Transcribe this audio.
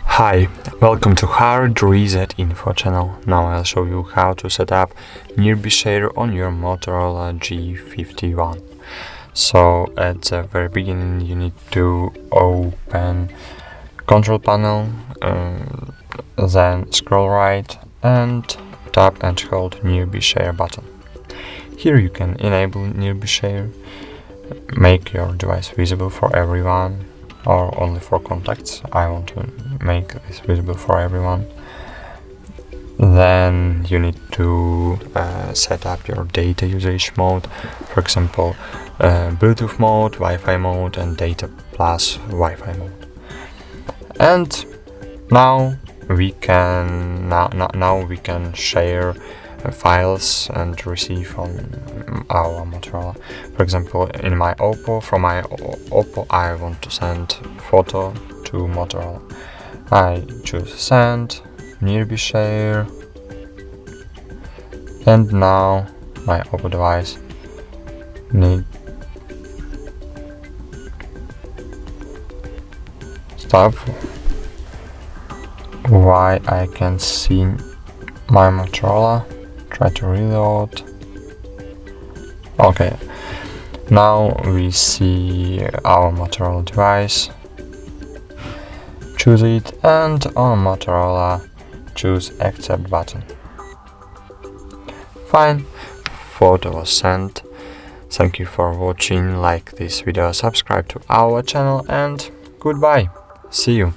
Hi, welcome to HardReset.Info channel. Now I'll show you how to set up nearby share on your Motorola G51. So at the very beginning you need to open control panel, then scroll right and tap and hold nearby share button. Here you can enable nearby share, make your device visible for everyone or only for contacts. I want to make this visible for everyone. Then you need to set up your data usage mode, for example Bluetooth mode, Wi-Fi mode and data plus Wi-Fi mode. And now we can share files and receive on our Motorola. For example, in my Oppo, from my Oppo I want to send photo to Motorola. I choose send, nearby share, and now my Oppo device need stop. Why I can see my Motorola. Try to reload. Okay, now we see our Motorola device. Choose it and on Motorola choose accept button. Fine, photo was sent. Thank you for watching. Like this video, subscribe to our channel and goodbye. See you.